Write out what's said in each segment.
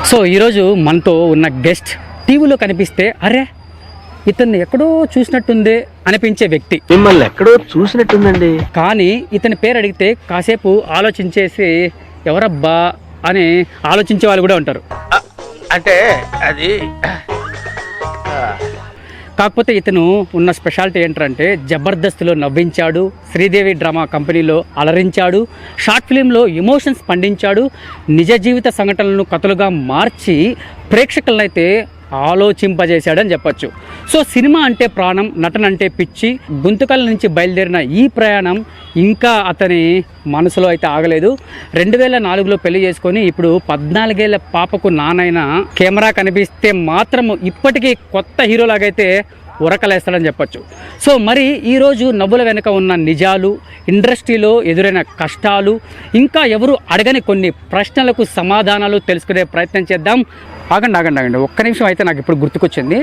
So ఈరోజు మనతో ఉన్న గెస్ట్ టీవీలో కనిపిస్తే అరే ఇతన్ని ఎక్కడో చూసినట్టుంది అనిపించే వ్యక్తి. మిమ్మల్ని ఎక్కడో చూసినట్టుందండి. కానీ ఇతని పేరు అడిగితే కాసేపు ఆలోచించేసి ఎవరబ్బా అని ఆలోచించే వాళ్ళు కూడా ఉంటారు. అంటే అది కాకపోతే ఇతను ఉన్న స్పెషాలిటీ ఏంటంటే జబర్దస్త్లో నవ్వించాడు, శ్రీదేవి డ్రామా కంపెనీలో అలరించాడు, షార్ట్ ఫిలింలో ఎమోషన్స్ పండించాడు, నిజ జీవిత సంఘటనలను కథలుగా మార్చి ప్రేక్షకులనైతే ఆలోచింపజేశాడని చెప్పచ్చు. సో సినిమా అంటే ప్రాణం, నటన అంటే పిచ్చి. గుంతకల నుంచి బయలుదేరిన ఈ ప్రయాణం ఇంకా అతని మనసులో అయితే ఆగలేదు. 2004లో పెళ్లి చేసుకొని ఇప్పుడు 14 ఏళ్ల పాపకు నానైన కెమెరా కనిపిస్తే మాత్రము ఇప్పటికీ కొత్త హీరోలాగైతే ఉరకలేస్తాడని చెప్పచ్చు. సో మరి ఈరోజు నవ్వుల వెనుక ఉన్న నిజాలు, ఇండస్ట్రీలో ఎదురైన కష్టాలు, ఇంకా ఎవరు అడగని కొన్ని ప్రశ్నలకు సమాధానాలు తెలుసుకునే ప్రయత్నం చేద్దాం. ఆగండి ఒక్క నిమిషం అయితే నాకు ఇప్పుడు గుర్తుకొచ్చింది.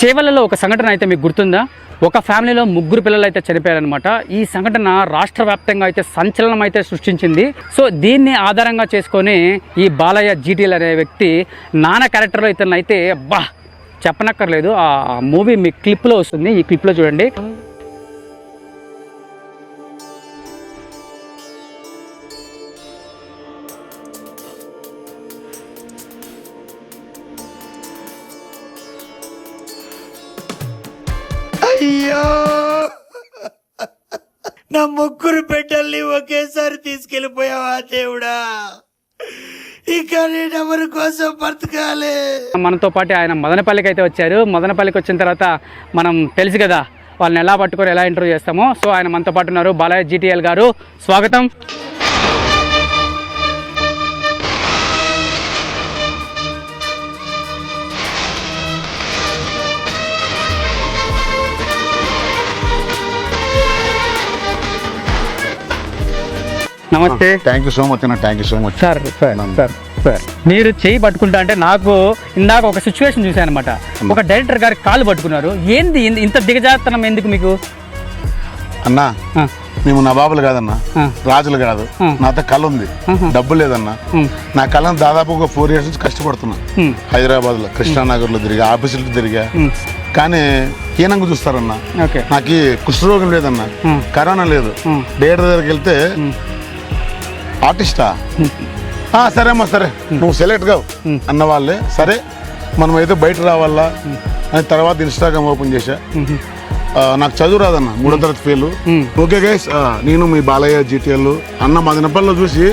చేవలలో ఒక సంఘటన అయితే మీకు గుర్తుందా? ఒక ఫ్యామిలీలో 3 పిల్లలు అయితే చనిపోయారనమాట. ఈ సంఘటన రాష్ట్ర వ్యాప్తంగా అయితే సంచలనం అయితే సృష్టించింది. సో దీన్ని ఆధారంగా చేసుకొని ఈ బాలయ్య జీటీఎల్ అనే వ్యక్తి నాన్న క్యారెక్టర్లో ఇతను అయితే చెప్పనక్కర్లేదు. ఆ మూవీ మీ క్లిప్లో వస్తుంది, ఈ క్లిప్లో చూడండి. అయ్యో, నా 3 బిడ్డల్ని ఒకేసారి తీసుకెళ్ళిపోయావా దేవుడా, ఇక నేను ఎవరి కోసం బ్రతకాలి? మనతో పాటు ఆయన మదనపల్లికి అయితే వచ్చారు. మదనపల్లికి వచ్చిన తర్వాత మనం తెలుసు కదా వాళ్ళని ఎలా పట్టుకొని ఎలా ఇంటర్వ్యూ చేస్తామో. సో ఆయన మనతో పాటు ఉన్నారు. బాలయ్య జీటీఎల్ గారు, స్వాగతం. నమస్తే. థ్యాంక్ యూ సో మచ్ అన్న. Thank you so much sir. మీరు చేయి పట్టుకుంటా అంటే నాకు ఇందాక ఒక సిచ్యువేషన్ చూసాను అనమాట. ఒక డైరెక్టర్ గారి కాళ్ళు పట్టుకున్నారు. ఏంది ఇంత దిగజాతనం ఎందుకు మీకు? అన్నా, మేము నవాబులు కాదన్నా, రాజులు కాదు. నాతో కళ ఉంది, డబ్బు లేదన్నా. నా కళను దాదాపు ఒక 4 years నుంచి కష్టపడుతున్నా. హైదరాబాద్లో కృష్ణానగర్లో తిరిగా, ఆఫీసులకు తిరిగా, కానీ హీనంగా చూస్తారన్నా. నాకు కుష్ఠరోగం లేదన్నా, కరోనా లేదు. డైరెక్టర్ దగ్గరికి వెళ్తే ఆర్టిస్టా, సరే అమ్మా సరే నువ్వు సెలెక్ట్ కావు అన్న వాళ్ళే. సరే మనం అయితే బయట రావాలా అని తర్వాత ఇన్స్టాగ్రామ్ ఓపెన్ చేశా. నాకు చదువు రాదన్న, 3వ తరగతి ఫెయిల్. ఓకే గైస్, నేను మీ బాలయ్య జీటీఎల్ అన్న మదనపల్లిలో చూసి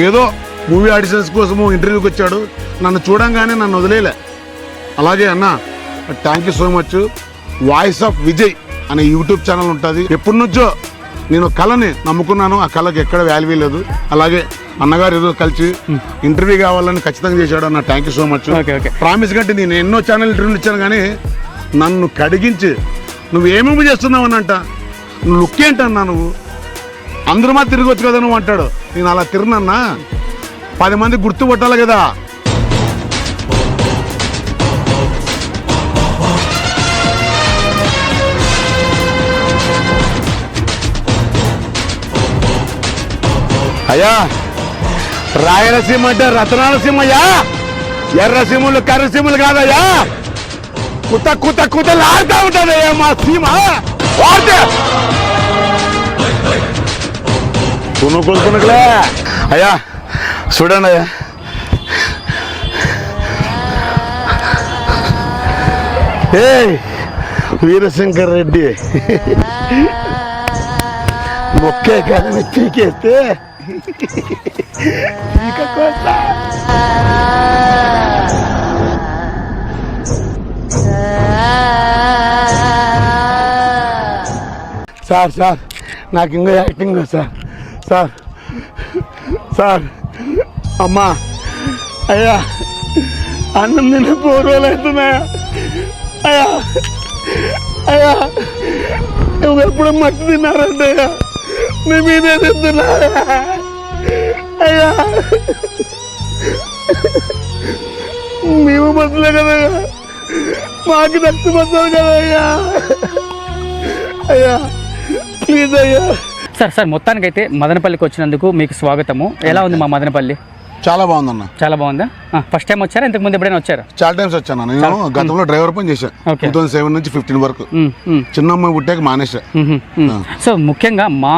ఏదో మూవీ ఆడిషన్స్ కోసము ఇంటర్వ్యూకి వచ్చాడు. నన్ను చూడంగానే నన్ను వదిలేలే. అలాగే అన్న thank you so much. Voice of Vijay అనే యూట్యూబ్ ఛానల్ ఉంటుంది. ఎప్పటి నుంచో నేను కళని నమ్ముకున్నాను, ఆ కళకి ఎక్కడ వాల్యూ లేదు. అలాగే అన్నగారు ఏదో కలిసి ఇంటర్వ్యూ కావాలని ఖచ్చితంగా చేశాడు అన్న. Thank you so much. Promise కంటే నేను ఎన్నో ఛానల్ ఇంటర్వ్యూలు ఇచ్చాను, కానీ నన్ను కడిగించి నువ్వు ఏమేమి చేస్తున్నావు అని అంట. నువ్వు లుక్ ఏంటన్నా, నువ్వు అందరూ మా తిరగొచ్చు కదా నువ్వు అంటాడు. నేను అలా తిరిగినన్నా 10 మంది గుర్తుపట్టాలి కదా. అయ్యా, రాయలసీమ అంటే రతనాలసీమయ్యా, ఎర్రసీమలు కర్రసీమలు కాదయ్యా. కుతలాడుతూ ఉంటుందయ్యా మా సీమ. కొనుక్కోలే అయ్యా, చూడండి అయ్యా, వీరశంకర్ రెడ్డి మొక్కే కాదని పీకేస్తే సార్ నాకు ఇంకా యాక్టింగ్ సార్ అమ్మా, అయ్యా అన్నం తిన్న 4 రోజులు అవుతున్నాయా అయ్యా, నువ్వు ఎప్పుడు మట్టి తిన్నారంటే మీ మీదే తింటున్నా అయ్యా. మేము బతులే కదయ్యా, మాకు రక్త బతులు కదయ్యా. అయ్యా ప్లీజ్ అయ్యా. సార్ మొత్తానికైతే మదనపల్లికి వచ్చినందుకు మీకు స్వాగతము. ఎలా ఉంది మా మదనపల్లి? చాలా బాగుందన్న. చాలా బాగుందా? ఫస్ట్ టైం వచ్చారా, ఇంతకు ముందు ఎప్పుడైనా వచ్చారా? చాలా టైమ్స్ వచ్చాను. నేను గతంలో డ్రైవర్ పని చేశాను. Okay. 2007 నుంచి 15 వరకు. చిన్న అమ్మాయి పుట్టాక మానేసా. సో ముఖ్యంగా మా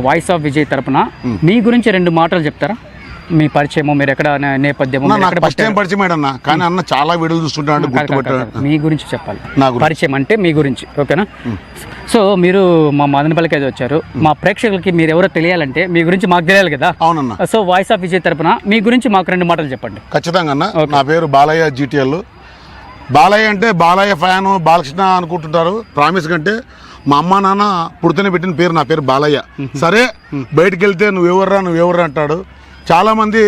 వాయిస్ ఆఫ్ విజయ్ తరపున మీ గురించి 2 మాటలు చెప్తారా? మీ పరిచయము, మీరు ఎక్కడ నేపథ్యము, మీరు నాకు ఎక్కడ ఫస్ట్ టైం పరిచయం అన్న, కానీ అన్న చాలా వీడియోలు చూస్తుంటాడు, గుర్తుపట్టాడు. మీ గురించి చెప్పాలి. నా గురించి. పరిచయం అంటే మీ గురించి, ఓకేనా? సో మీరు మా మదనపల్లికి అయితే వచ్చారు. మా ప్రేక్షకులకి మీరు ఎవరో తెలియాలంటే మీ గురించి మాకు తెలియాలి కదా. అవునన్న. సో వాయిస్ ఆఫ్ విజయ్ తరపున మీ గురించి మాకు 2 మాటలు చెప్పండి. ఖచ్చితంగా అన్న. నా పేరు బాలయ్య జీటీఎల్. బాలయ్య అంటే బాలయ్య ఫ్యాన్, బాలకృష్ణ అనుకుంటుంటారు. ప్రామిస్ కంటే మా అమ్మ నాన్న పుడితేనే పెట్టిన పేరు నా పేరు బాలయ్య. సరే బయటికి వెళ్తే నువ్వెవర్రా అంటాడు. చాలా మంది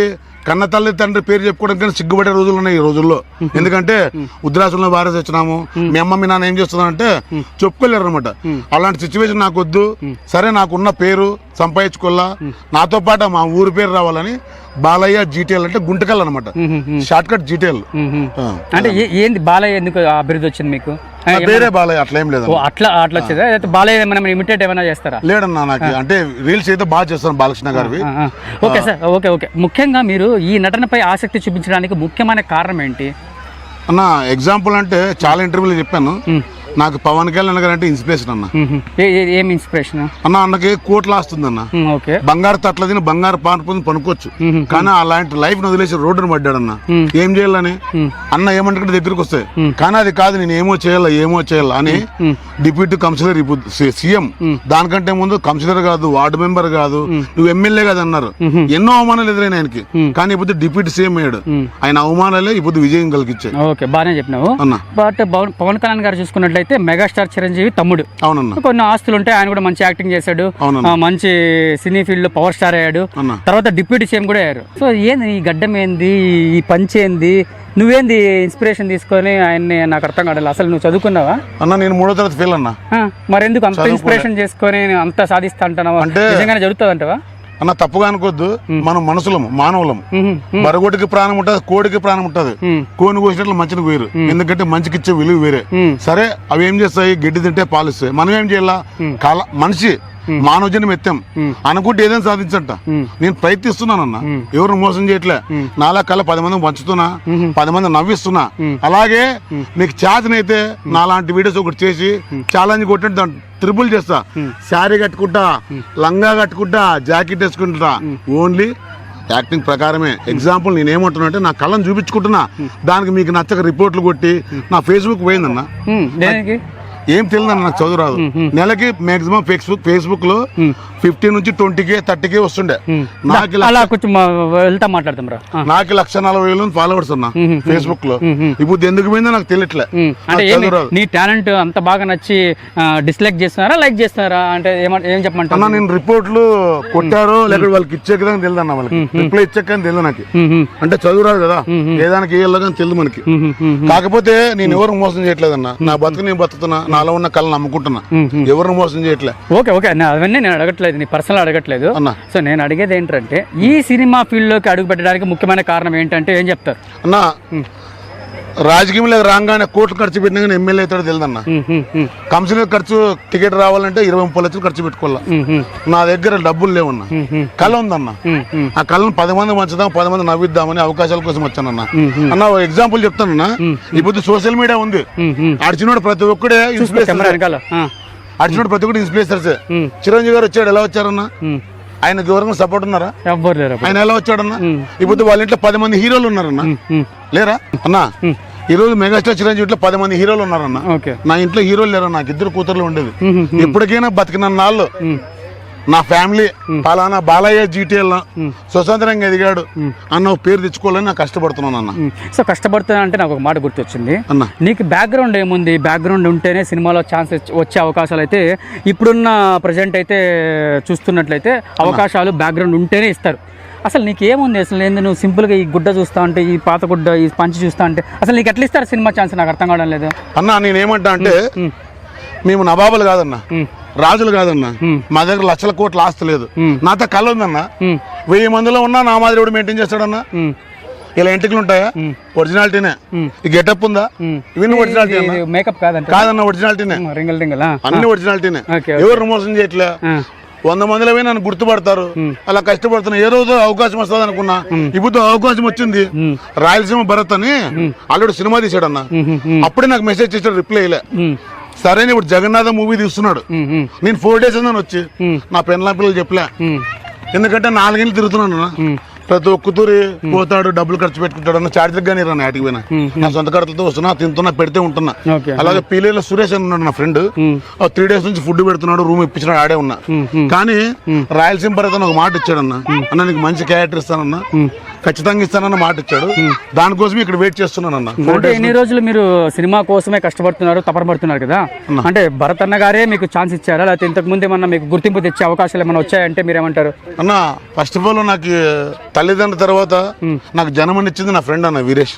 కన్న తల్లి తండ్రి పేరు చెప్పుకోవడానికి కానీ సిగ్గుపడే రోజులు ఉన్నాయి ఈ రోజుల్లో. ఎందుకంటే ఉద్రాసంలో భారత వచ్చినాము, మీ అమ్మ మీ నాన్న ఏం చేస్తున్నారంటే చెప్పుకోలేరు అనమాట. అలాంటి సిచ్యువేషన్ నాకు వద్దు. సరే నాకున్న పేరు సంపాదించుకోవాలా, నాతో పాటు మా ఊరి పేరు రావాలని బాలయ్య జీటీఎల్ అంటే గుంటకల్ అనమాట, షార్ట్ కట్ జీటీఎల్. అంటే ఏంది బాలయ్య ఎందుకు అభివృద్ధి వచ్చింది మీకు? పేరే బాలయ్య, అట్లా ఏం లేదు. అట్లా వచ్చేదా? బాలయ్య మనం ఇమిటేట్ ఏమైనా చేస్తారా? లేడన్నా, నాకు అంటే రీల్స్ అయితే బాగా చేస్తాను బాలకృష్ణ గారివి. Okay sir, okay. ముఖ్యంగా మీరు ఈ నటనపై ఆసక్తి చూపించడానికి ముఖ్యమైన కారణం ఏంటి అన్న? ఎగ్జాంపుల్ అంటే చాలా ఇంటర్వ్యూలు చెప్పాను. నాకు పవన్ కళ్యాణ్ గారు అంటే ఇన్స్పిరేషన్ అన్న. ఏం ఇన్స్పిరేషన్ అన్న? అన్నకి కోట్లు ఆస్తుందన్న. ఓకే. బంగారు తట్ల తిని బంగారు పానుకొని పనుకోవచ్చు, కానీ అలాంటి లైఫ్ వదిలేసి రోడ్డును పడ్డాడన్న. ఏం చేయాలని అన్న ఏమంటే దగ్గరికి వస్తాయి, కానీ అది కాదు, నేను ఏమో చేయాలా అని డిప్యూటీ కౌన్సిలర్, ఇప్పుడు సీఎం, దానికంటే ముందు కౌన్సిలర్ కాదు, వార్డు మెంబర్ కాదు, నువ్వు ఎమ్మెల్యే కాదు అన్నారు. ఎన్నో అవమానాలు ఎదురైన ఆయనకి, కానీ ఇప్పుడు డిప్యూటీ సీఎం అయ్యాడు. ఆయన అవమానాలే ఇప్పుడు విజయం కలిగించాయి. ఓకే, బాగానే చెప్పినావు అన్న. బట్ పవన్ కళ్యాణ్ గారు చూసుకున్నట్లయితే మెగాస్టార్ చిరంజీవి తమ్ముడు. అవునన్నా. కొన్ని ఆస్తులు ఉంటాయి, ఆయన కూడా మంచి యాక్టింగ్ చేశాడు, మంచి సినీ ఫీల్డ్ లో పవర్ స్టార్ అయ్యాడు, తర్వాత డిప్యూటీ సీఎం కూడా అయ్యారు. సో ఏంది ఈ గడ్డం ఏంది, ఈ పంచ్ ఏంది, నువ్వేంది ఇన్స్పిరేషన్ తీసుకొని ఆయన్ని? నాకు అర్థం కాదు. అసలు నువ్వు చదువుకున్నావా అన్న? నేను 3వ తరగతి ఫెయిల్ అన్న. మరి ఎందుకు అంత ఇన్స్పిరేషన్ చేసుకొని అంత సాధిస్తా అంటున్నావా? అంటే నిజంగానే జరుగుతుంది అంటవా అన్న? తప్పుగా అనుకోద్దు, మనం మనుషులము, మానవులము. బరగొడికి ప్రాణం ఉంటది, కోడికి ప్రాణం ఉంటది. కోని కోసినట్లు మంచిని వేరు, ఎందుకంటే మంచికి ఇచ్చే విలువ వేరే. సరే అవి ఏం చేస్తాయి, గడ్డి తింటే పాలిస్తాయి. మనం ఏం చేయాలా? మనిషి మానవ జన్మ ఎత్తాం అనుకుంటే ఏదైనా సాధించంట. నేను ప్రయత్నిస్తున్నానన్న, ఎవరు మోసం చేయట్లే. నాలా కల్లా 10 మందిని పంచుతున్నా, 10 మంది నవ్విస్తున్నా. అలాగే నీకు చేతనైతే నాలాంటి వీడియోస్ ఒకటి చేసి ఛాలెంజ్ కొట్టి దాన్ని ట్రిపుల్ చేస్తా. శారీ కట్టుకుంటా, లంగా కట్టుకుంటా, జాకెట్ వేసుకుంటా, ఓన్లీ యాక్టింగ్ ప్రకారమే. ఎగ్జాంపుల్ నేను ఏమంటున్నా అంటే నా కళ్ళని చూపించుకుంటున్నా, దానికి మీకు నచ్చక రిపోర్ట్లు కొట్టి నా ఫేస్బుక్ పోయిందన్న. ఏం తెలియదన్న, నాకు చదువు రాదు. నెలకి మాక్సిమం ఫేస్బుక్ లో 15 నుంచి 20K 30K వస్తుండే. నాకు 1,40,000 ఫాలోవర్స్ ఉన్నా ఫేస్బుక్ లో. ఇప్పుడు ఎందుకు పోయిందో నాకు తెలియట్లే. నీ టాలెంట్ అంత బాగా నచ్చి డిస్లైక్ చేస్తున్నారా, లైక్ చేస్తున్నారా అంటే ఏం చెప్పమంటా? అన్న నేను రిపోర్ట్లు కొట్టారో లేకపోతే వాళ్ళకి ఇచ్చాక తెలియదు అన్న, వాళ్ళకి రిప్లై ఇచ్చాక తెలియదు నాకు. అంటే చదువు రాదు కదా, ఏదానికి ఏ కానీ తెలియదు మనకి. కాకపోతే నేను ఎవరు మోసం చేయట్లేదన్న, నా బతుకు నేను బతుకుతున్నా, నాలో ఉన్న కళను నమ్ముకుంటున్నా, ఎవరిని మోసం చేయట్లే. ఓకే అవన్నీ నేను అడగట్లేదు, నీ పర్సనల్ అడగట్లేదు. సో నేను అడిగేది ఏంటంటే ఈ సినిమా ఫీల్డ్ లోకి అడుగు పెట్టడానికి ముఖ్యమైన కారణం ఏంటంటే ఏం చెప్తారు అన్న? రాజకీయంలో రాగానే కోట్లు ఖర్చు పెట్టినా కానీ ఎమ్మెల్యే అవుతాడో తెలియదన్న. కౌన్సిలర్ ఖర్చు టికెట్ రావాలంటే 20-30 లక్షలు ఖర్చు పెట్టుకోవాలా. నా దగ్గర డబ్బులు లేవన్నా, కళ ఉందన్న. ఆ కళను 10 మంది పంచుదాం, 10 మంది నవ్విద్దామని అవకాశాల కోసం వచ్చానన్న. అన్న ఎగ్జాంపుల్ చెప్తానన్నా, ఇప్పుడు సోషల్ మీడియా ఉంది, ఆడిచినోడు ప్రతి ఒక్కడే ఇన్స్పిరేటర్సే. చిరంజీవి గారు వచ్చాడు, ఎలా వచ్చారన్నా? ఆయనకి ఎవరైనా సపోర్ట్ ఉన్నారా? ఆయన ఎలా వచ్చాడన్నా? ఇప్పుడు వాళ్ళ ఇంట్లో 10 మంది హీరోలు ఉన్నారన్నా, లేరా అన్నా? ఈ రోజు మెగాస్టార్ చిరంజీవి ఇంట్లో 10 మంది హీరోలు ఉన్నారన్నా. నా ఇంట్లో హీరోలు లేరా? నాకు 2 కూతుర్లు ఉండేది. ఎప్పటికైనా బతికిన నాళ్ళు నా ఫ్యామిలీ పలానా బాలయ్య జీటీఎల్ స్వతంత్రంగా ఎదిగాడు అన్న పేరు తెచ్చుకోవాలని నాకు కష్టపడుతున్నాను అన్న. సో కష్టపడుతున్నా అంటే నాకు ఒక మాట గుర్తొచ్చింది అన్న, నీకు బ్యాక్గ్రౌండ్ ఏముంది? బ్యాక్గ్రౌండ్ ఉంటేనే సినిమాలో ఛాన్స్ వచ్చే అవకాశాలు అయితే ఇప్పుడున్న ప్రజెంట్ అయితే చూస్తున్నట్లయితే అవకాశాలు బ్యాక్గ్రౌండ్ ఉంటేనే ఇస్తారు. అసలు నీకు ఏముంది? అసలు ఏంది నువ్వు సింపుల్గా ఈ గుడ్డ చూస్తా అంటే, ఈ పాత గుడ్డ, ఈ పంచి చూస్తా అంటే అసలు నీకు ఎట్లా ఇస్తారు సినిమా ఛాన్స్? నాకు అర్థం కావడం లేదు అన్న. నేనేమంటా అంటే, మేము నవాబులు కాదన్నా, రాజులు కాదన్నా, మా దగ్గర లక్షల కోట్ల ఆస్తి లేదు. నాతో కళ ఉందన్నా, 1000 మందిలో ఉన్నా నా మాదిరి ఎవడు మెయింటైన్ చేస్తాడన్నా? ఇలా ఎంటికలు ఉంటాయా? ఒరిజినాలిటీనే. ఈ గెటప్ ఉందా? ఇవన్నీ ఒరిజినాలిటీ, మేకప్ కాదన్నా, ఒరిజినాలిటీనే, అన్ని ఒరిజినాలిటీనే. ఎవరు మోసం చేయట్లే. 100 మందిలో పోయి నన్ను గుర్తుపడతారు. అలా కష్టపడుతున్నా, ఏ రోజు అవకాశం వస్తుంది అనుకున్నా. ఇప్పుడు అవకాశం వచ్చింది. రాయలసీమ భరత్ అని అల్లుడు సినిమా తీసాడన్న. అప్పుడే నాకు మెసేజ్ చేసాడు, రిప్లై ఇలా. సరే ఇప్పుడు జగన్నాథ మూవీ తీస్తున్నాడు. నేను 4 days అన్నాను వచ్చి. నా పెన్లా పిల్లలు చెప్పలే, ఎందుకంటే 4 ఏళ్ళు తిరుగుతున్నాను అన్న. ప్రతి ఒక్కతూరి పోతాడు, డబ్బులు ఖర్చు పెట్టుకుంటాడు అన్న. చార్జర్ గానీ రాను ఆటికి పోయినా, నా సొంత ఖర్చులతో వస్తున్నా, తింటున్నా, పెడితే ఉంటున్నా. అలాగే పీలేలో సురేష్ అని ఉన్నాడు నా ఫ్రెండ్, 3 days నుంచి ఫుడ్ పెడుతున్నాడు, రూమ్ ఇప్పించినాడు, ఆడే ఉన్నా. కానీ రాయలసీమ భరత్ అని ఒక మాట ఇచ్చాడన్న, అన్న నీకు మంచి క్యారెక్టర్ ఇస్తానన్నా, ఖచ్చితంగా ఇస్తానన్న మాట ఇచ్చాడు. దానికోసం ఇక్కడ వెయిట్ చేస్తున్నానన్న. ఎన్ని రోజులు మీరు సినిమా కోసమే కష్టపడుతున్నారు, తపనపడుతున్నారు కదా, అంటే భరత్ అన్న గారే మీకు ఛాన్స్ ఇచ్చారా, లేకపోతే ఇంతకు ముందు ఏమన్నా మీకు గుర్తింపు తెచ్చే అవకాశాలు ఏమైనా వచ్చాయంటే మీరేమంటారు? అన్న ఫస్ట్ ఆఫ్ ఆల్ నాకు తల్లిదండ్రుల తర్వాత నాకు జన్మనిచ్చింది నా ఫ్రెండ్ అన్న వీరేష్.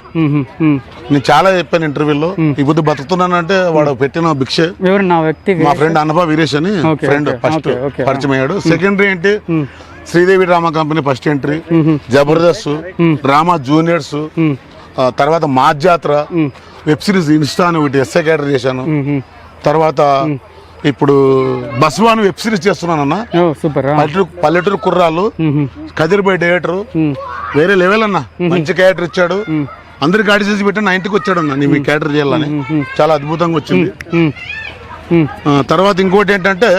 నేను చాలా చెప్పాను ఇంటర్వ్యూలో, ఈ బుద్ధి బతుకుతున్నానంటే వాడు పెట్టిన భిక్ష. ఎవరు నా వ్యక్తి? మా ఫ్రెండ్ అనభా వీరేష్ అని ఫ్రెండ్ ఫస్ట్ పరిచయం అయ్యాడు. సెకండరీ ఏంటి Sridevi drama company first entry, Jabardasth drama juniors, తర్వాత మాధ్యాత్ర వెబ్ సిరీస్ ఇన్స్టా అని ఒకటి ఎస్ఏ క్యాటర్ చేశాను. తర్వాత ఇప్పుడు బస్వాన్ వెబ్ సిరీస్ చేస్తున్నానన్న. సూపర్. పల్లెటూరు కుర్రాళ్ళు, కదిరిబాయ్ డైరెక్టర్, వేరే లెవెల్ అన్న. మంచి క్యారెక్టర్ ఇచ్చాడు, అందరికి గాడి చేసి పెట్టి నా ఇంటికి వచ్చాడు అన్న, నీ క్యారెక్టర్ చేయాలని. చాలా అద్భుతంగా వచ్చింది. తర్వాత ఇంకోటి ఏంటంటే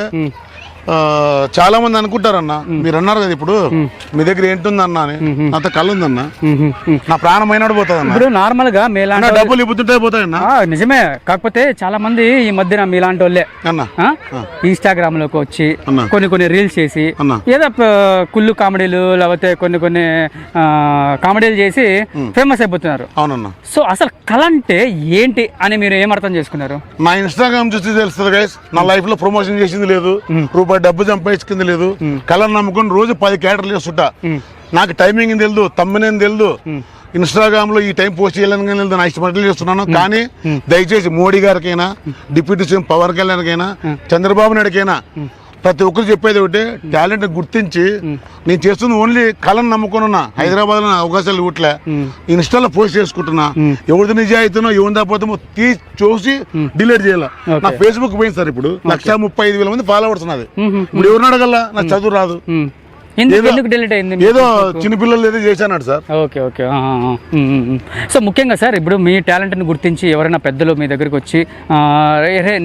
చాలా మంది అనుకుంటారన్న, మీరు అన్నారు కదా ఇప్పుడు మీ దగ్గర ఏంటుందన్న అని, అంత కళ్ళు ఉందన్న, నా ప్రాణం అయినాడు పోతుంది. ఇప్పుడు నార్మల్ గా మీలాంటి డబ్బులు ఇప్పుతుంటే పోతాయన్న. నిజమే, కాకపోతే చాలా మంది ఈ మధ్యన మీలాంటి వాళ్ళే అన్న ఇన్స్టాగ్రామ్ లోకి వచ్చి కొన్ని రీల్స్ చేసి ఏదో కుళ్ళు కామెడీలు లేకపోతే కొన్ని కామెడీలు చేసి ఫేమస్ అయిపోతున్నారు. అవునన్న. సో అసలు కళ అంటే ఏంటి అని మీరు ఏం అర్థం చేసుకున్నారు? నా ఇన్స్టాగ్రామ్ చూసి తెలుస్తుంది గైస్, నా లైఫ్ లో ప్రమోషన్ చేసింది లేదు, డబ్బు సంపాదించుకుంది లేదు. కళను నమ్ముకుని రోజు 10 క్యారెక్టర్లు చేస్తుంటా. నాకు టైమింగ్ తెలియదు, తమ్మినేం తెలియదు, ఇన్స్టాగ్రామ్ లో ఈ టైం పోస్ట్ చేయాలని తెలియదు, నా ఇష్టపడి చేస్తున్నాను. కానీ దయచేసి మోడీ గారికైనా, డిప్యూటీ సీఎం పవన్ కళ్యాణ్కైనా, చంద్రబాబు నాయుడుకైనా ప్రతి ఒక్కరు చెప్పేది ఒకటి, టాలెంట్ గుర్తించి నేను చేస్తుంది ఓన్లీ కళను నమ్ముకున్నా. హైదరాబాద్ లో అవకాశాలు ఇవ్వట్లే, ఇన్స్టాలో పోస్ట్ చేసుకుంటున్నా. ఎవరిది నిజాయితీనో ఎవరి దాపోతామో చూసి డిలీట్ చేయాలి. నా ఫేస్బుక్ పోయింది సార్, ఇప్పుడు 135,000 మంది ఫాలోవర్స్ ఉన్నది. ఇప్పుడు ఎవరిని అడగల, నాకు చదువు రాదు, ఏదో చిన్నపిల్లలు ఏదో చేశాను సార్. Okay okay. సో ముఖ్యంగా సార్ ఇప్పుడు మీ టాలెంట్ని గుర్తించి ఎవరైనా పెద్దలు మీ దగ్గరికి వచ్చి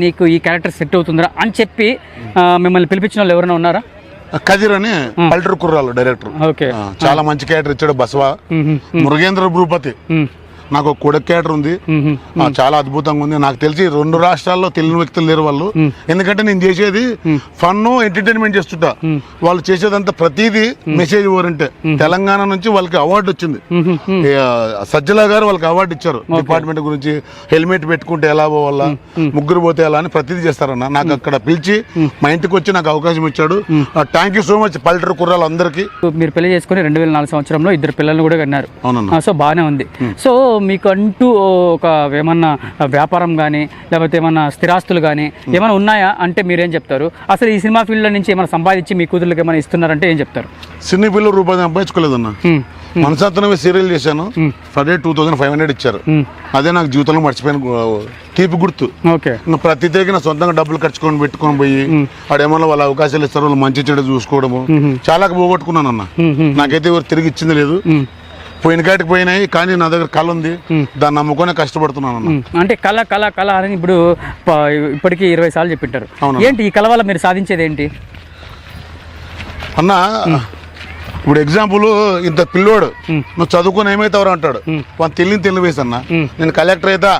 నీకు ఈ క్యారెక్టర్ సెట్ అవుతుందా అని చెప్పి మిమ్మల్ని పిలిపించిన వాళ్ళు ఎవరైనా ఉన్నారా? కదిర్ అని పల్లెటూరు కుర్రాళ్ళు డైరెక్టర్, చాలా మంచి క్యారెక్టర్ ఇచ్చాడు. బసవా మురుగేంద్ర భూపతి, నాకు ఒక కొడుకు క్యారెక్టర్ ఉంది, చాలా అద్భుతంగా ఉంది. నాకు తెలిసి 2 రాష్ట్రాల్లో తెలియని వ్యక్తులు లేరు వాళ్ళు. ఎందుకంటే నేను చేసేది ఫన్ ఎంటర్టైన్మెంట్ చేస్తుంటా, వాళ్ళు చేసేదంతా ప్రతిదీ మెసేజ్ ఓరియంటే. తెలంగాణ నుంచి వాళ్ళకి అవార్డు వచ్చింది, సజ్జల గారు వాళ్ళకి అవార్డు ఇచ్చారు డిపార్ట్మెంట్ గురించి. హెల్మెట్ పెట్టుకుంటే ఎలా పోవాలా, ముగ్గురు పోతే ఎలా అని ప్రతిదీ చేస్తారన్న. నాకు అక్కడ పిలిచి మా ఇంటికి వచ్చి నాకు అవకాశం ఇచ్చాడు. థ్యాంక్ యూ సో మచ్ పల్లెటూరు కుర్రాళ్ళు అందరికీ. మీరు పెళ్లి చేసుకుని 2004 సంవత్సరంలో 2 పిల్లల్ని కూడా కన్నారు. అవునన్నా. సో బాగానే ఉంది. సో మీకు అంటూ ఒక ఏమన్నా వ్యాపారం కానీ లేకపోతే ఏమన్నా స్థిరాస్తులు కానీ ఏమైనా ఉన్నాయా అంటే మీరేం చెప్తారు? అసలు ఈ సినిమా ఫీల్డ్ నుంచి ఏమైనా సంపాదించి మీ కూతుర్లకు ఏమైనా ఇస్తున్నారంటే ఏం చెప్తారు? సినీ పిల్లలు రూపాయి సంపాదించుకోలేదన్న. మనసాత్తనమే సీరియల్ చేశాను, పర్ డే 2,500 ఇచ్చారు. అదే నాకు జీవితంలో మర్చిపోయిన తీపి గుర్తు. ప్రతి తేగి నా సొంతంగా డబ్బులు ఖర్చుకొని పెట్టుకొని పోయి ఆడేమన్నా వాళ్ళ అవకాశాలు ఇస్తారు, వాళ్ళు మంచి చెడు చూసుకోవడము చాలా పోగొట్టుకున్నాను అన్న. నాకైతే ఎవరు తిరిగి ఇచ్చింది లేదు. పోయిన కాటికి పోయినాయి, కానీ నా దగ్గర కళ ఉంది, దాన్ని నమ్ముకునే కష్టపడుతున్నాను. అంటే కళ కళ కళ అని ఇప్పుడు ఇప్పటికీ 20 సార్లు చెప్పింటారు. ఏంటి ఈ కళ వల్ల మీరు సాధించేది ఏంటి అన్న? ఇప్పుడు ఎగ్జాంపుల్, ఇంత పిల్లోడు నువ్వు చదువుకుని ఏమైతావు అంటాడు, వాడు తెలియని వేసన్న. నేను కలెక్టర్ అవుతా,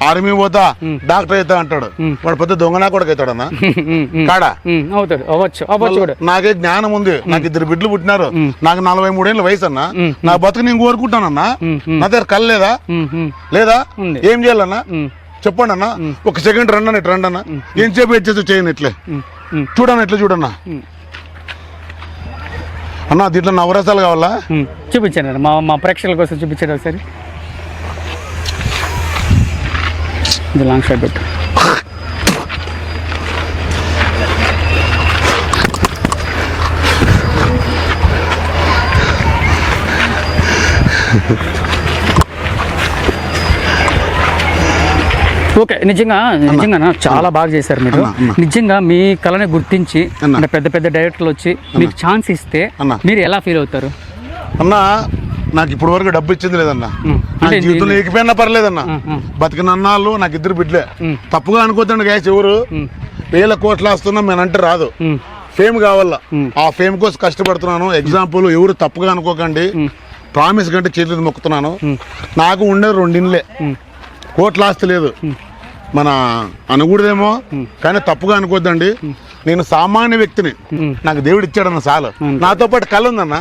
ఆర్మీ పోతా, డాక్టర్ అవుతా అంటాడు. వాడు పెద్ద దొంగనా కొడుకు అవుతాడన్నా కాడా? నాకే జ్ఞానం ఉంది, నాకు 2 బిడ్డలు పుట్టినారు, నాకు 43 ఏళ్ళ వయసు అన్న. నా బతుకు నేను కోరుకుంటానన్నా. నా దగ్గర కళ లేదా? లేదా? ఏం చేయాలన్నా చెప్పండి అన్న. 1 సెకండ్ రండి అన్న, ఇట్లా రండి అన్న. ఏం చెప్పి వచ్చేసి చేయను, ఇట్లే చూడన్నా, ఇట్లా చూడన్నా అన్న. దీంట్లో నవరసాలు కావాలా? చూపించండి, మా ప్రేక్షకుల కోసం చూపించండి ఒకసారి. ఇది లాంగ్ షాట్ పెట్టు. ఓకే, నిజంగా చాలా బాగా చేశారు మీరు. నిజంగా మీ కళని గుర్తించి అంటే పెద్ద పెద్ద డైరెక్టర్లు వచ్చి మీకు ఛాన్స్ ఇస్తే మీరు ఎలా ఫీల్ అవుతారు? అన్న నాకు ఇప్పటి వరకు డబ్బు ఇచ్చింది లేదన్న. నా జీవితంలో ఎక్కిపోయినా పర్లేదన్న. బతికిన అన్నాళ్ళు నాకు ఇద్దరు బిడ్డలే. తప్పుగా అనుకోద్దండి గ్యాస్, ఎవరు వేల కోట్లు వస్తున్నాం నేనంటే రాదు. ఫేమ్ కావాల, ఆ ఫేమ్ కోసం కష్టపడుతున్నాను. ఎగ్జాంపుల్ ఎవరు తప్పుగా అనుకోకండి, ప్రామిస్ కంటే చేతులు మొక్కుతున్నాను. నాకు ఉండేది 2 ఇండ్లే, కోట్ల ఆస్తి లేదు. మన అనకూడదేమో కానీ తప్పుగా అనుకోద్దండి. నేను సామాన్య వ్యక్తిని, నాకు దేవుడు ఇచ్చాడన్న చాలు. నాతో పాటు కళ ఉందన్న,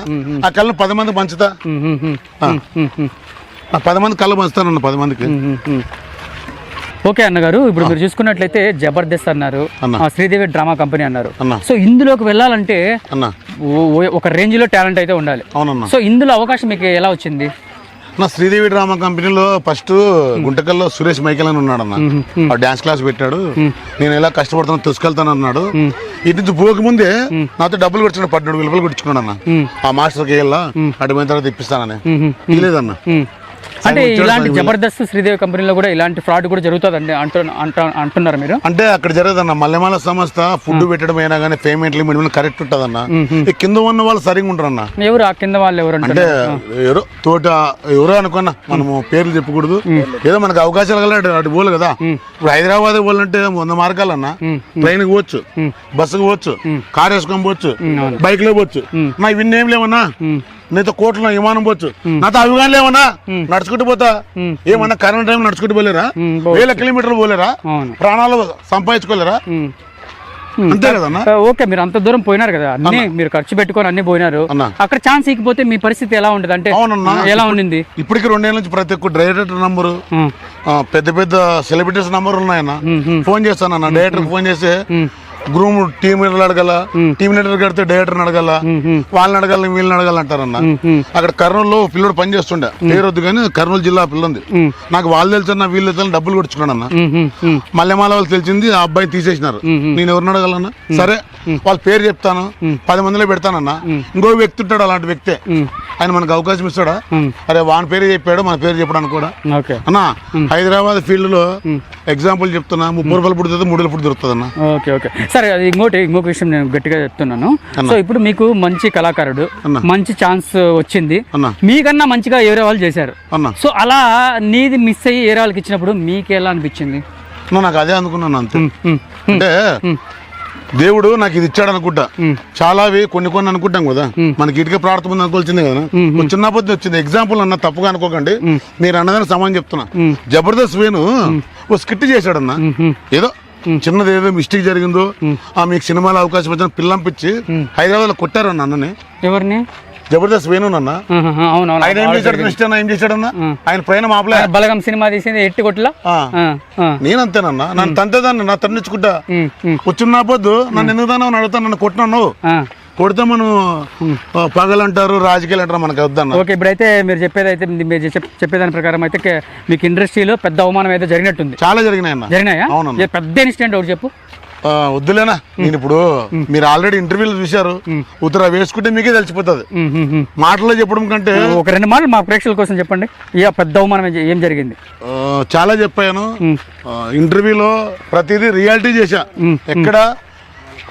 ఆ కళను 10 మందికి పంచుతా. 10 మంది కళ పంచుతానన్న 10 మందికి. ఓకే అన్నగారు, ఇప్పుడు మీరు చూసుకున్నట్లయితే జబర్దస్త్ అన్నారు, శ్రీదేవి డ్రామా కంపెనీ అన్నారు. అన్న. సో ఇందులోకి వెళ్ళాలంటే అన్న ఒక రేంజ్ లో టాలెంట్ అయితే ఉండాలి. అవునన్నా. సో ఇందులో అవకాశం మీకు ఎలా వచ్చింది? నా శ్రీదేవి డ్రామా కంపెనీలో ఫస్ట్ గుంటకల్లో సురేష్ మైకేల్ అని ఉన్నాడు అన్న. ఆ డాన్స్ క్లాస్ పెట్టాడు. నేను ఎలా కష్టపడుతున్నా తీసుకెళ్తాను అన్నాడు. ఇటు నుంచి పోకముందే నాతో డబ్బులు కొట్టించాడు, 17,000 రూపాయలు కొట్టించుకున్నాడు అన్న. ఆ మాస్టర్కి వెళ్ళా అటు పోయిన తర్వాత ఇప్పిస్తానని లేదన్న. అంటే ఇలాంటి జబర్దస్త్ శ్రీదేవి కంపెనీలో కూడా ఇలాంటి ఫ్రాడ్ కూడా జరుగుతుందండి అంటున్నారు మీరు? అంటే అక్కడ జరగదన్న. మల్లెమాల సంస్థ ఫుడ్ పెట్టడం అయినా కానీ పేమెంట్లు మినిమం కరెక్ట్ ఉంటుందన్న. ఈ కింద ఉన్న వాళ్ళు సరిగా ఉంటారన్న. ఎవరు ఆ కింద వాళ్ళు ఎవరు అంటే ఎవరో తోట ఎవరో అనుకున్నా, మనము పేర్లు చెప్పకూడదు. ఏదో మనకు అవకాశాలు కల అటు పోలు కదా. ఇప్పుడు హైదరాబాద్ పోవాలంటే 100 మార్గాలన్నా. ట్రైన్ కి పోవచ్చు, బస్సుకు పోవచ్చు, కార్ వేసుకొని పోవచ్చు, బైక్ లో పోవచ్చు. నా ఇవన్నీ ఏం లేవన్నా. నీతో కోట్ల విమానం పోవచ్చు, నాతో అవిగాని లేవన్నా. నడుచుకుంటూ పోతా. ఏమన్నా కరోనా టైం నడుచుకుంటూ పోలేరా? 1000 కిలోమీటర్లు పోలేరా? ప్రాణాలు సంపాదించుకోలేరా? అంతే కదన్నా. ఓకే, మీరు అంత దూరం పోయినారు కదా, అన్ని మీరు ఖర్చు పెట్టుకొని అన్ని పోయినారు. అక్కడ ఛాన్స్ ఇకపోతే మీ పరిస్థితి ఎలా ఉండదు? అంటే ఎలా ఉండింది? ఇప్పటికి 2 ఏళ్ళ నుంచి ప్రతి ఒక్క డైరెక్టర్ నంబరు, పెద్ద పెద్ద సెలబ్రిటీస్ నంబర్ ఉన్నాయన్న. ఫోన్ చేస్తానన్న, డైరెక్టర్ ఫోన్ చేసి గ్రూమ్ టీమ్ లీడర్ అడగల, టీమ్ లీడర్ కడితే డైరెక్టర్ అడగల, వాళ్ళని అడగాల వీళ్ళని అడగాల అంటారన్న. అక్కడ కర్నూలులో పిల్లడు పని చేస్తుండే, పేరొద్దు కానీ కర్నూలు జిల్లా పిల్లంది. నాకు వాళ్ళు తెలుసన్నా వీళ్ళు తెలుసు డబ్బులు కొట్టుకున్నాడు అన్న. మల్లెమాల వాళ్ళు తెలిసింది, ఆ అబ్బాయి తీసేసినారు. నేను ఎవరిని అడగాలన్నా? సరే వాళ్ళ పేరు చెప్తాను, 10 మందిలో పెడతానన్నా. ఇంకో వ్యక్తి ఉంటాడు, అలాంటి వ్యక్తే. ఆయన మనకు అవకాశం ఇస్తాడా? అరే వాని పేరు చెప్పాడు, మన పేరు చెప్పడానికి కూడా అన్నా. హైదరాబాద్ ఫీల్డ్ లో ఎగ్జాంపుల్ చెప్తున్నా, 30 రూపాయలు పుట్టి 3 పుట్టి దొరుకుతుంది అన్న. ఓకే ఓకే సరే, అది ఇంకొక విషయం నేను గట్టిగా చెప్తున్నాను. సో ఇప్పుడు మీకు మంచి కళాకారుడు, మంచి ఛాన్స్ వచ్చింది, మీకన్నా మంచిగా వేరే వాళ్ళు చేశారు. సో అలా నీది మిస్ అయ్యి వేరే వాళ్ళకి ఇచ్చినప్పుడు మీకు ఎలా అనిపించింది? నాకు అదే అనుకున్నాను అంతే. అంటే దేవుడు నాకు ఇది ఇచ్చాడు అనుకుంటా. చాలావి కొన్ని అనుకుంటాం కదా, మనకి ఇటుక ప్రార్థన ముందు అనుకోవాల్సిందే కదా. చిన్నప్పటి వచ్చింది ఎగ్జాంపుల్ అన్న, తప్పుగా అనుకోకండి. మీరు అన్నదానికి సమానం చెప్తున్నా. జబర్దస్త్ వేణు ఓ స్కిట్ చేశాడన్న. ఏదో చిన్నది ఏదో మిస్టేక్ జరిగిందో, మీకు సినిమాలో అవకాశం వచ్చిన పిల్లంపిచ్చి హైదరాబాద్ లో కొట్టారు అన్న అన్నని. ఎవరిని? జబర్దస్త్ వేణు అన్న. ఆయన ఏం చేశాడు? ఇష్టం ఏం చేశాడన్నా? ఆయన ప్రయాణం ఆపలే. బలగం సినిమా తీసింది ఎట్టి కొట్లా. నేనంతేనన్నా, నన్ను తంతేదాన్ని నా తన్నించుకుంటా. వచ్చిన పొద్దు నన్ను ఎందుకు దాన్ని అడుగుతాను, నన్ను కొట్టినావు. కొడితే మనం పగలంటారు, రాజకీయాలు అంటారు, మనకు వద్దన్న. ఓకే, ఇప్పుడైతే మీరు చెప్పేదాని ప్రకారం అయితే మీకు ఇండస్ట్రీలో పెద్ద అవమానం అయితే జరిగినట్టుంది. చాలా జరిగినాయా? అవును. పెద్ద ఇన్సిడెంట్ ఒకటి చెప్పు. వద్దులేనా, నేను ఇప్పుడు మీరు ఆల్రెడీ ఇంటర్వ్యూలు చూశారు, ఉత్తర వేసుకుంటే మీకే తెలిసిపోతుంది. మాటల్లో చెప్పడం కంటే ఒక 2 మాటలు మా ప్రేక్షకుల కోసం చెప్పండి. పెద్ద అవమానం ఏం జరిగింది? చాలా చెప్పాను ఇంటర్వ్యూలో. ప్రతిదీ రియాలిటీ చేశా, ఎక్కడ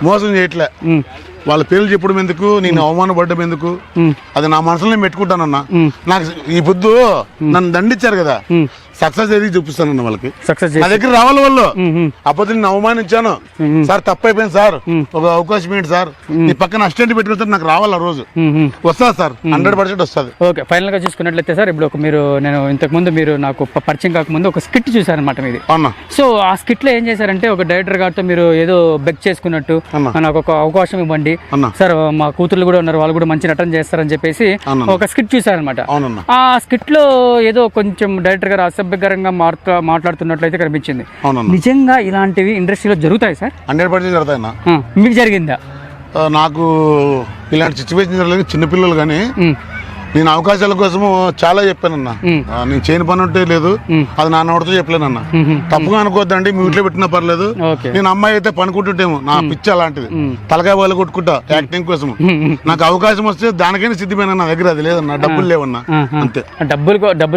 మోసం చేయట్లే. వాళ్ళ పేర్లు చెప్పడం ఎందుకు, నేను అవమానపడ్డం ఎందుకు, అది నా మనసులో నేను పెట్టుకుంటానన్నా. నాకు ఈ పొద్దు నన్ను దండించారు కదా, సక్సెస్ ఏది చూపిస్తానన్న వాళ్ళకి. నా దగ్గర రావాలి వాళ్ళు. అప్పుడు నేను అవమానించాను సార్, తప్పైపోయింది సార్, ఒక అవకాశం ఏంటి సార్, నీ పక్కన అసిస్టెంట్ పెట్టుకుంటే నాకు రావాలి. ఆ రోజు వస్తుంది సార్, 100% వస్తుంది. ఓకే, ఫైనల్ గా చూసుకున్నట్లయితే సార్, ఇప్పుడు మీరు నేను ఇంతకు ముందు మీరు నాకు పరిచయం కాకముందు ఒక స్కిట్ చూసారనమాట మీది. సో ఆ స్కిట్ లో ఏం చేశారంటే, ఒక డైరెక్టర్ గారితో మీరు ఏదో బెగ్ చేసుకున్నట్టు, నాకు ఒక అవకాశం ఇవ్వండి సార్, మా కూతుర్లు కూడా ఉన్నారు, వాళ్ళు కూడా మంచి నటన చేస్తారని చెప్పేసి ఒక స్కిట్ చూసారనమాట. ఆ స్కిట్ లో ఏదో కొంచెం డైరెక్టర్ గారు అసభ్యకరంగా మాట్లాడుతున్నట్లయితే కనిపించింది. నిజంగా ఇలాంటివి ఇండస్ట్రీలో జరుగుతాయి సార్? 100% జరుగుతాయి. మీకు జరిగిందా? నాకు ఇలాంటి సిచ్యువేషన్ జరగలేదు. చిన్నపిల్లలు కానీ నేను అవకాశాల కోసము చాలా చెప్పానన్నా. మ్మ్. నేను చేయని పని ఉంటే లేదు, అది నా నోటితో చెప్పలేనన్నా. తప్పుగా అనుకోవద్దండి, మ్యూట్లో పెట్టినా పర్లేదు. ఓకే. నేను అమ్మాయి అయితే పనుకుంటుంటేమో, నా పిచ్చి అలాంటిది, తలకాయ వాళ్ళు కొట్టుకుంటా యాక్టింగ్ కోసం. నాకు అవకాశం వస్తే దానికైనా సిద్ధిపోయినా, నా దగ్గర అది లేదన్నా, డబ్బులు లేవన్నా, అంతే. డబ్బుల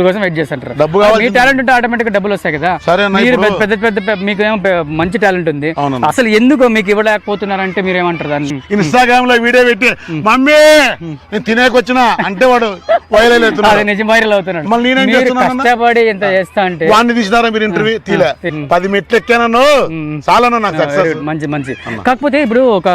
కోసం వెయిట్ చేస్తుంటారు. డబ్బు కావాలి. మీ టాలెంట్ ఉంటే ఆటోమేటిక్ డబ్బులు వస్తాయి కదా. సరే అన్న, మీరు ఇప్పుడు- పెద్ద పెద్ద మీకు ఏమో మంచి టాలెంట్ ఉంది, అవునన్నా. అసలు ఎందుకు మీకు ఇవ్వలేకపోతున్నారంటే మీరు ఏమంటారు దాన్ని? ఇన్స్టాగ్రామ్ లో వీడియో పెట్టి మమ్మీ నేను తినేకొచ్చినా అంటే వాడు వైరల్ అది అవుతున్నాడు. నిజం వైరల్ అవుతున్నాడు. మళ్ళీ నేనేం మీరు చేస్తున్నానన్నా? కష్టపడి ఎంత చేస్తా అంటే వాడిని తీసినారా మీరు ఇంటర్వ్యూ తీలే, 10 మెట్లు ఎక్కానన్ను చాలన్నా నాకు సక్సెస్. మంచి మంచి. కాకపోతే ఇప్పుడు ఒక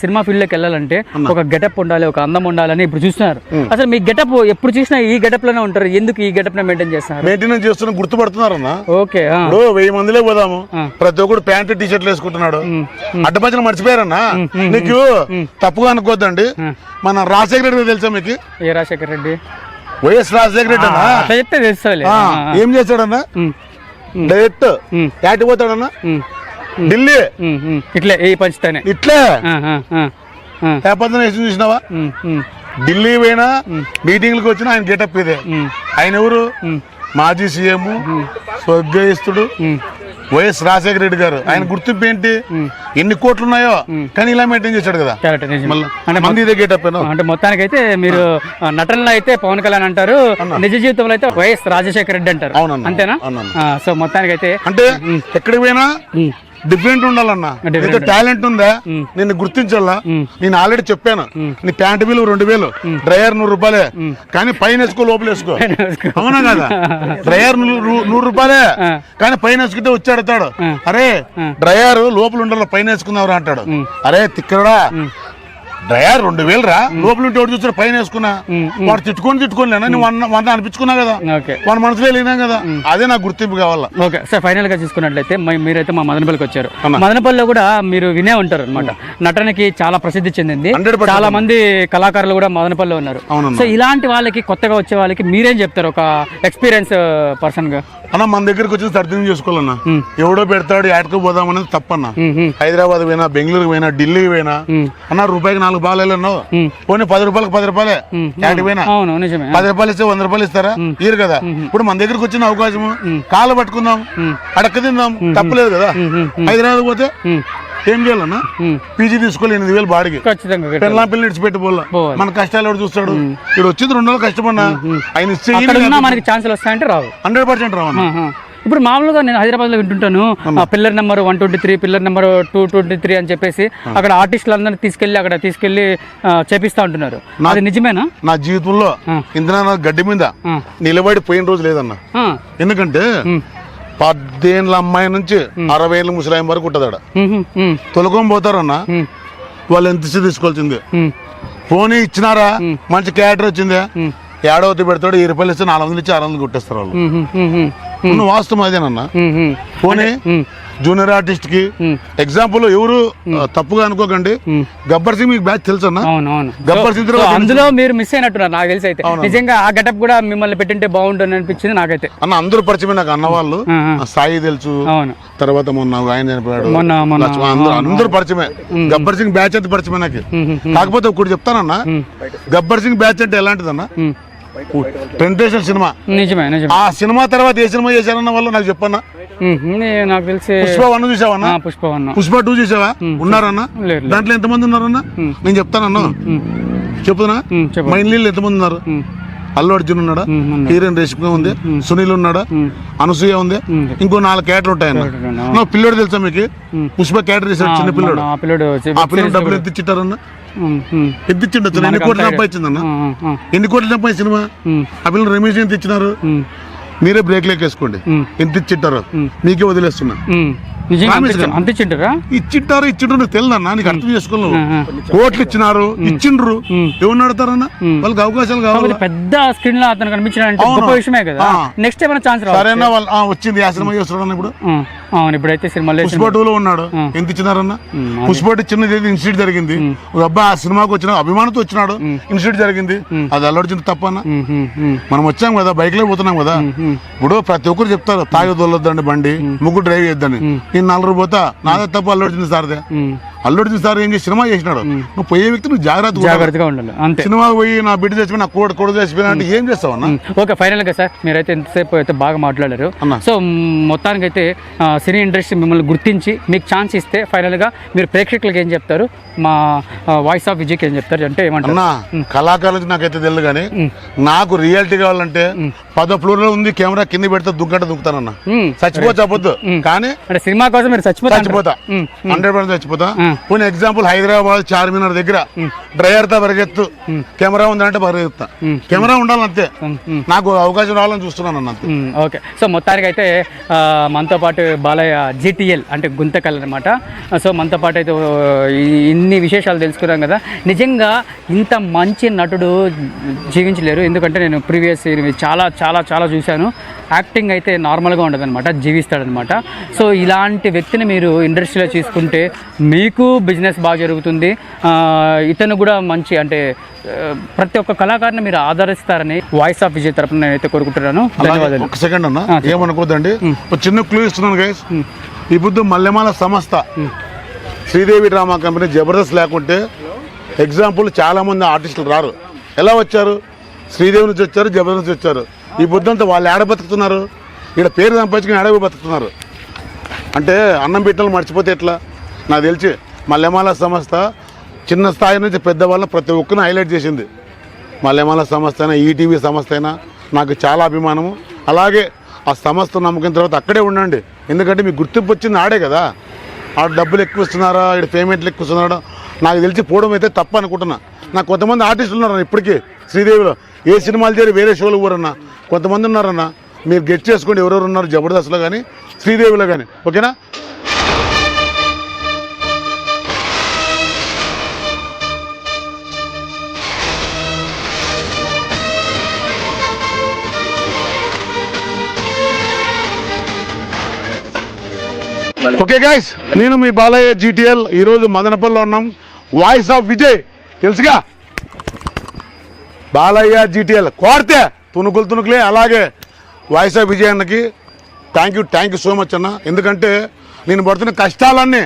సినిమా ఫీల్డ్ లోకి వెళ్ళాలంటే ఒక గెటప్ ఉండాలి, ఒక అందం ఉండాలని ఇప్పుడు చూస్తున్నారు. అసలు మీ గెటప్ ఎప్పుడు చూసినా ఈ గెటప్ లోనే ఉంటారు, ఎందుకు ఈ గెటప్ నే మెయింటైన్ చేస్తున్నారు? మెయింటెనెన్స్ చేస్తున్నా గుర్తుపడుతున్నారన్న. ఓకే. ఇప్పుడు 1000 మందిలే పోదాము, ప్రతి ఒక్కడు ప్యాంటు టీ షర్ట్లు వేసుకుంటున్నాడు. అడ్డపంచలు మర్చిపోయారన్నా. నీకు తప్పుగా అనుకోద్దండి, మన రాజశేఖర రెడ్డి తెలుసా మీకు? ఏ రాజశేఖర్ రెడ్డి? వైఎస్ రాజశేఖర రెడ్డి అన్న అట్లా చెప్తే తెలుసుకోవాలి. ఏం చేశాడన్నా? డైరెక్ట్ యాటి పోతాడన్నా ఢిల్లీ, ఇట్లే ఏ పంచుతానే ఇట్లే పేపర్ వేసి చూసినావా? ఢిల్లీ పోయినా మీటింగ్లకు వచ్చిన ఆయన గెటప్ ఇదే. ఆయన ఎవరు? మాజీ సీఎం, స్వర్గస్థుడు వైఎస్ రాజశేఖర రెడ్డి గారు. ఆయన గుర్తింపు ఏంటి? ఎన్ని కోట్లు ఉన్నాయో కానీ ఇలా మెయింటైన్ చేశాడు కదా. అంటే మంది ఇదే గెటప్. అంటే మొత్తానికి అయితే మీరు నటనలో అయితే పవన్ కళ్యాణ్ అంటారు, నిజ జీవితంలో అయితే వైఎస్ రాజశేఖర రెడ్డి అంటారు. అవునన్నా. అంతేనా? సో మొత్తానికి అయితే అంటే ఎక్కడికి పోయినా డిఫరెంట్ ఉండాలన్నా. నీతో టాలెంట్ ఉందా నిన్ను గుర్తించాలా. నేను ఆల్రెడీ చెప్పాను, నీ ప్యాంట్ బిల్ 2000, డ్రైయర్ 100 రూపాయలే, కానీ పైన వేసుకో లోపల వేసుకో. అవునా కదా? డ్రైయర్ 100 రూపాయలే, కానీ పైన వేసుకుంటే వచ్చి అడతాడు, అరే డ్రైయర్ లోపల ఉండాలి పైన వేసుకున్నావురా అంటాడు. అరే తిక్కడా, డ్రైయర్ 2000 రా, లోపల ఉంటే ఒకటి చూసాడు పైన వేసుకున్నా, వాడు తిట్టుకోలేనా? నువ్వు 100 అనిపించుకున్నా కదా, వాడు మనసులో వెళ్ళినా కదా. అదే నాకు గుర్తింపు కావాలా. ఓకే సార్, ఫైనల్ గా చూసుకున్నట్లయితే మీరైతే మా మదనపల్లికి వచ్చారు. మదనపల్లిలో కూడా మీరు వినే ఉంటారు అనమాట, నటనకి చాలా ప్రసిద్ధి చెందింది. 100% చాలా మంది కళాకారులు కూడా మదనపల్లిలో ఉన్నారు. సో ఇలాంటి వాళ్ళకి, కొత్తగా వచ్చే వాళ్ళకి మీరేం చెప్తారు ఒక ఎక్స్పీరియన్స్ పర్సన్ గా? అన్న మన దగ్గరకు వచ్చి అర్థం చేసుకోవాలన్నా. ఎవడో పెడతాడు యాడ్కు పోదాం అనేది తప్పన్నా. హైదరాబాద్ పోయినా, బెంగళూరు పోయినా, ఢిల్లీ పోయినా అన్న రూపాయికి 4 బాగాలు అన్నావు, పోనీ 10 రూపాయలకు 10 రూపాయలే యాడ్కి పోయినా. 10 రూపాయలు ఇస్తే 100 రూపాయలు ఇస్తారా? ఇయరు కదా. ఇప్పుడు మన దగ్గరకు వచ్చిన అవకాశము కాళ్ళు పట్టుకుందాం, అడక్క తిందాం, తప్పలేదు కదా. హైదరాబాద్ పోతే ఏం చేయాలన్నా? పీజీ తీసుకోవాలి 8000 బాడికి, పెళ్ళా పిల్లలు ఇడిచిపెట్టి పోలా. మన కష్టాలు ఎవరు చూస్తాడు? ఇక్కడ వచ్చింది 2 రోజులు కష్టపడినా ఆయన ఇచ్చే మనకి ఛాన్సులు వస్తాయంటే రావు, 100% రావన్నా. ఇప్పుడు మామూలుగా నేను హైదరాబాద్ లో వింటుంటాను, పిల్లర్ నెంబర్ 123, పిల్లర్ నెంబర్ 223 అని చెప్పేసి అక్కడ ఆర్టిస్టులు అందరినీ తీసుకెళ్లి చేపిస్తా ఉంటున్నారు. అది నిజమేనా? నా జీవితంలో ఇంత గడ్డి మీద నిలబడి పోయిన రోజు లేదన్నా. ఎందుకంటే 10 ఏళ్ళ అమ్మాయి నుంచి 60 ఏళ్ళ ముసలాయం వరకు ఉంటుందాడ. తొలగం పోతారన్నా, వాళ్ళు ఎంత ఇచ్చి తీసుకోవాల్సిందే. పోనీ ఇచ్చినారా, మంచి క్యారెక్టర్ వచ్చిందే, ఏడవతి పెడతాడు, 10 రూపాయలు ఇస్తే 400 ఇచ్చి 600 కొట్టేస్తారు వాళ్ళు. నువ్వు వాస్తవం అదేనన్నా. పోనీ జూనియర్ ఆర్టిస్ట్ కి ఎగ్జాంపుల్ ఎవరు తప్పుగా అనుకోకండి, గబ్బర్ సింగ్ మీకు బ్యాచ్ తెలుసు అన్న. గబ్బర్ సింగ్ అందులో మీరు మిస్ అయినట్టున్నారు నాకు తెలిసి. అయితే నిజంగా ఆ గెటప్ కూడా మిమ్మల్ని పెట్టింటే బాగుంటుంది అనిపించింది నాకైతే. అన్న అందరూ పరిచయమే నాకు, అన్నవాళ్ళు సాయి తెలుసు, తర్వాత మొన్న ఆయన చనిపోయాడు, అందరూ పరిచయమే. గబ్బర్ సింగ్ బ్యాచ్ అంత పరిచయమే నాకు. కాకపోతే ఒకటి చెప్తానన్నా, గబ్బర్ సింగ్ బ్యాచ్ అంటే ఎలాంటిదన్నా, టెంటేషన్ సినిమా నిజమే. ఆ సినిమా తర్వాత ఏ సినిమా చేశారన్న వాళ్ళు నాకు చెప్పన్నా. నాకు తెలిసి పుష్ప 1 చూసావన్నా? పుష్ప 2 చూసావా? ఉన్నారన్నా? దాంట్లో ఎంతమంది ఉన్నారన్నా? నేను చెప్తానన్నా, చెప్తున్నా. మైన్లీళ్ళు ఎంతమంది ఉన్నారు? అల్లు అర్జున్ ఉన్నాడా, హీరోయిన్ రేష్మిక ఉంది, సునీల్ ఉన్నాడా, అనసూయ ఉంది, ఇంకో 4 క్యారెక్టర్లు ఉంటాయన్న. పిల్లోడు తెలుసా మీకు? పుష్ప క్యారెక్టర్ చేశాడు చిన్న పిల్లోడు. ఆ పిల్లడు డబ్బులు ఎంత ఇచ్చిట్టారన్నా? ఎంత ఇచ్చిండొచ్చు? ఎన్ని కోట్లు సంపాదించిందన్న? ఎన్ని కోట్లు సంపాదించి సినిమా? ఆ పిల్లలు రమేష్ ఎంత ఇచ్చినారు? మీరే బ్రేక్ లేకేసుకోండి, ఎంత ఇచ్చింటారో నీకే వదిలేస్తున్నా. ఇచ్చింటారు తెలియదన్నా, నీకు అర్థం చేసుకోలేవు. కోట్లు ఇచ్చినారు, ఇచ్చిండ్రు, ఎవరు నడతారన్నా? వాళ్ళకి అవకాశాలు కావాలి. పెద్ద స్క్రీన్ లో అతను కనిపించిన నెక్స్ట్ ఏమైనా ఛాన్స్ సరేనా? వాళ్ళు వచ్చింది ఆ సినిమా చేస్తున్నాడు ఇప్పుడు. ఇప్పుడైతే సినిమాలో పుష్ప 2 లో ఉన్నాడు, ఎంత ఇచ్చినారన్నా? పుష్ప 2 చిన్నది ఇన్స్టిట్యూట్ జరిగింది, ఒక అబ్బాయి ఆ సినిమాకి వచ్చిన అభిమానంతో వచ్చినాడు, ఇన్స్టిట్యూట్ జరిగింది. అది అల్లు అర్జున్ తప్పన్నా? మనం వచ్చాం కదా, బైక్ లో పోతున్నాం కదా. ఇప్పుడు ప్రతి ఒక్కరు చెప్తారు తాగి తోలొద్దండి బండి, ముగ్గురు డ్రైవ్ చేద్దని. నేను 4 పోతా, నాదే తప్పు, అల్లు అర్జున్ సార్దే. అల్లుడు సార్ ఏం చేసి సినిమా చేసినాడు, నువ్వు పోయే వ్యక్తి నువ్వు జాగ్రత్తగా ఉండాలి అంతే. సినిమా పోయి నా బిడ్డ చచ్చిపోయి నా కొడు చచ్చిపోయినా అంటే ఏం చేస్తావు అన్న? ఓకే, ఫైనల్ గా సార్ మీరైతే ఎంతసేపు అయితే బాగా మాట్లాడారు. అన్న. సో మొత్తానికి అయితే సినీ ఇండస్ట్రీ మిమ్మల్ని గుర్తించి మీకు ఛాన్స్ ఇస్తే ఫైనల్ గా మీరు ప్రేక్షకులకు ఏం చెప్తారు, మా వాయిస్ ఆఫ్ విజయ్కి ఏం చెప్తారు అంటే ఏమంటారు? అన్న కళాకారులు నాకైతే తెలియదు కానీ నాకు రియాలిటీ కావాలంటే 10వ ఫ్లోర్ లో ఉంది కెమెరా కింద పెడితే దుగ్గంట దుక్కుతానన్న. చచ్చిపోతే చెప్పొద్దు కానీ అంటే సినిమా కోసం మీరు చచ్చిపోతా 100% చచ్చిపోతా. కొన్ని ఎగ్జాంపుల్ హైదరాబాద్ చార్మినార్ దగ్గర డ్రైవర్ తో పరిగెత్తు, కెమెరా ఉందంటే పరిగెత్తా. కెమెరా ఉండాలంతే, నాకు అవకాశం రావాలని చూస్తున్నాను అన్న అంతే. ఓకే, సో మొత్తానికి అయితే మనతో పాటు బాలయ్య జీటీఎల్ అంటే గుంతకల్ అనమాట. సో మనతో పాటు అయితే ఇన్ని విశేషాలు తెలుసుకున్నాం కదా. నిజంగా ఇంత మంచి నటుడు జీవించలేరు, ఎందుకంటే నేను ప్రీవియస్ చాలా చాలా చాలా చూశాను. యాక్టింగ్ అయితే నార్మల్గా ఉండదన్నమాట, జీవిస్తాడనమాట. సో ఇలాంటి వ్యక్తిని మీరు ఇండస్ట్రీలో తీసుకుంటే మీకు బిజినెస్ బాగా జరుగుతుంది. ఇతను కూడా మంచి అంటే ప్రతి ఒక్క కళాకారుని మీరు ఆదరిస్తారని వాయిస్ ఆఫ్ విజయ్ తరపున నేనైతే కోరుకుంటున్నాను. ధన్యవాదాలు. ఒక సెకండ్ అన్న, ఏమనుకోద్దండి, ఒక చిన్న క్లూ ఇస్తున్నాను గైస్. ఈ బుద్ధు మల్లెమాల సంస్థ శ్రీదేవి డ్రామా కంపెనీ జబర్దస్త్ లేకుంటే ఎగ్జాంపుల్ చాలా మంది ఆర్టిస్టులు రారు. ఎలా వచ్చారు? శ్రీదేవి నుంచి వచ్చారు, జబర్దస్త్ నుంచి వచ్చారు. ఈ బుద్ధంతా వాళ్ళు ఏడ బతుకుతున్నారు, ఇక్కడ పేరు సంపాదించుకుని ఏడవి బతుకుతున్నారు. అంటే అన్నం పెట్టిన మర్చిపోతే ఎట్లా? నాకు తెలిసి మల్లెమాల సంస్థ చిన్న స్థాయి నుంచి పెద్దవాళ్ళని ప్రతి ఒక్కరిని హైలైట్ చేసింది. మల్లెమాల సంస్థ అయినా, ఈటీవీ సంస్థ అయినా నాకు చాలా అభిమానము. అలాగే ఆ సంస్థ నమ్ముకున్న తర్వాత అక్కడే ఉండండి, ఎందుకంటే మీకు గుర్తింపు వచ్చింది ఆడే కదా. ఆడ డబ్బులు ఎక్కువ ఇస్తున్నారా, ఇక్కడ పేమెంట్లు ఎక్కువ ఇస్తున్నారా నాకు తెలిసి పోవడం అయితే తప్ప అనుకుంటున్నా. నాకు కొంతమంది ఆర్టిస్టులు ఉన్నారన్న ఇప్పటికీ శ్రీదేవిలో ఏ సినిమాలు చేరి వేరే షోలు ఊరన్నా కొంతమంది ఉన్నారన్న. మీరు గెట్ చేసుకోండి ఎవరెవరు ఉన్నారు జబర్దస్త్లో కానీ శ్రీదేవిలో కానీ. ఓకేనా? ఓకే గైస్, నేను మీ బాలయ్య జీటీఎల్. ఈరోజు మదనపల్లిలో ఉన్నాం. వాయిస్ ఆఫ్ విజయ్ తెలుసుగా, బాలయ్య జీటీఎల్ కోరితే తుణుకులే. అలాగే వాయిస్ ఆఫ్ విజయ్ అన్నకి థ్యాంక్ యూ సో మచ్ అన్న. ఎందుకంటే నేను పడుతున్న కష్టాలన్నీ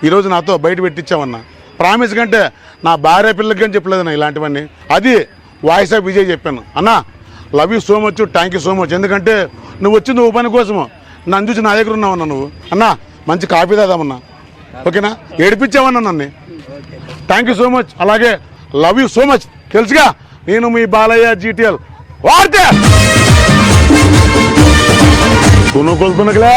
ఈరోజు నాతో బయట పెట్టించామన్నా. ప్రామిస్ కంటే నా భార్య పిల్లలకి అని చెప్పలేదన్న ఇలాంటివన్నీ. అది వాయిస్ ఆఫ్ విజయ్ చెప్పాను అన్న. Love you so much, thank you so much. ఎందుకంటే నువ్వు వచ్చింది ఓ పని కోసము, నన్ను చూసి నా దగ్గర ఉన్నావన్నా నువ్వు. అన్న మంచి కాఫీ తాదామన్నా, ఓకేనా? ఏడిపించావన్నా నన్ను. Thank you so much. అలాగే లవ్ యూ సో మచ్. తెలుసుగా, నేను మీ బాలయ్య జీటీఎల్. వాడితే తుణుకులే